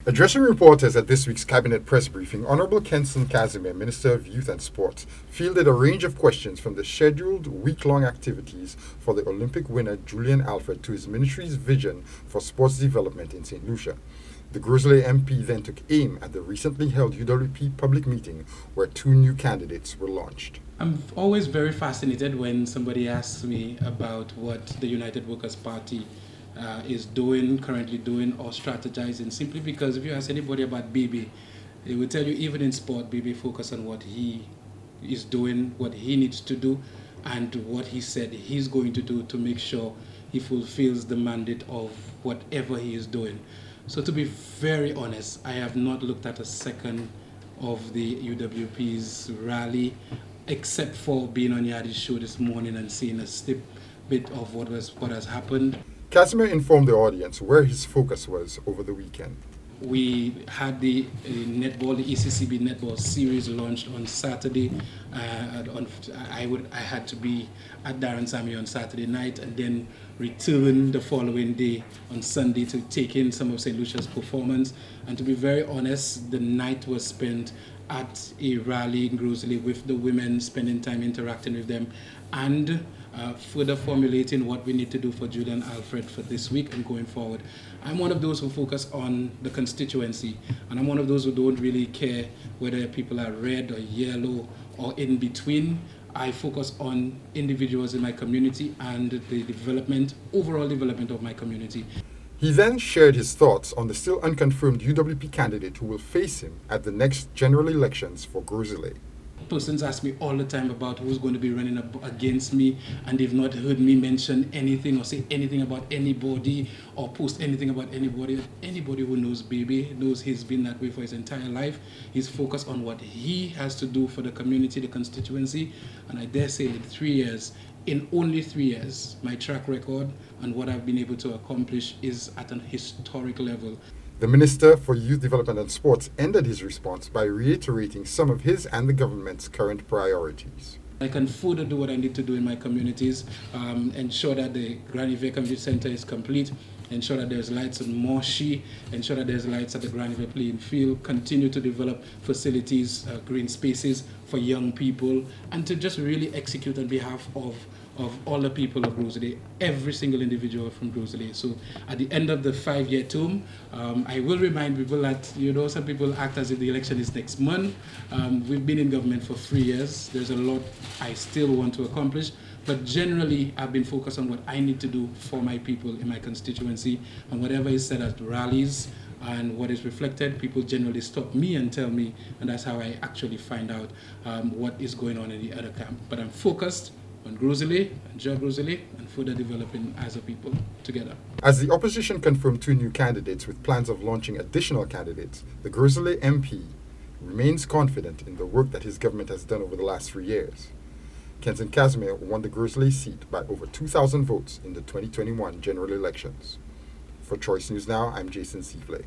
Addressing reporters at this week's Cabinet press briefing, Honorable Kenson Casimir, Minister of Youth and Sports, fielded a range of questions from the scheduled week-long activities for the Olympic winner Julian Alfred to his ministry's vision for sports development in St. Lucia. The Gros Islet MP then took aim at the recently held UWP public meeting where two new candidates were launched. I'm always very fascinated when somebody asks me about what the United Workers' Party is doing, currently doing, or strategizing, simply because if you ask anybody about Bibi, they will tell you even in sport, Bibi focus on what he is doing, what he needs to do, and what he said he's going to do to make sure he fulfills the mandate of whatever he is doing. So to be very honest, I have not looked at a second of the UWP's rally, except for being on Yadi's show this morning and seeing a snip bit of what has happened. Casimir informed the audience where his focus was over the weekend. We had the ECCB netball series launched on Saturday. I had to be at Darren Sammy on Saturday night and then return the following day on Sunday to take in some of St. Lucia's performance. And to be very honest, the night was spent at a rally in Gros Islet with the women, spending time interacting with them and further formulating what we need to do for Julian Alfred for this week and going forward. I'm one of those who focus on the constituency, and I'm one of those who don't really care whether people are red or yellow or in between. I focus on individuals in my community and the overall development of my community. He then shared his thoughts on the still unconfirmed UWP candidate who will face him at the next general elections for Gros Islet. Persons ask me all the time about who's going to be running against me, and they've not heard me mention anything or say anything about anybody or post anything about anybody. Anybody who knows Baby knows he's been that way for his entire life. He's focused on what he has to do for the community, the constituency, and I dare say in only 3 years, my track record and what I've been able to accomplish is at an historic level. The Minister for Youth Development and Sports ended his response by reiterating some of his and the government's current priorities. I can further do what I need to do in my communities, ensure that the Granny View Community Center is complete, ensure that there's lights on Moshi, ensure that there's lights at the Granny View playing field, continue to develop facilities, green spaces for young people, and to just really execute on behalf of all the people of Gros Islet, every single individual from Gros Islet. So at the end of the 5-year term, I will remind people that, some people act as if the election is next month. We've been in government for 3 years. There's a lot I still want to accomplish, but generally I've been focused on what I need to do for my people in my constituency, and whatever is said at rallies and what is reflected, people generally stop me and tell me, and that's how I actually find out what is going on in the other camp. But I'm focused on Gros Islet and Gros Islet and further developing as a people together. As the opposition confirmed two new candidates with plans of launching additional candidates, the Gros Islet MP remains confident in the work that his government has done over the last 3 years. Kenson Casimir won the Gros Islet seat by over 2,000 votes in the 2021 general elections. For Choice News Now, I'm Jason Seafley.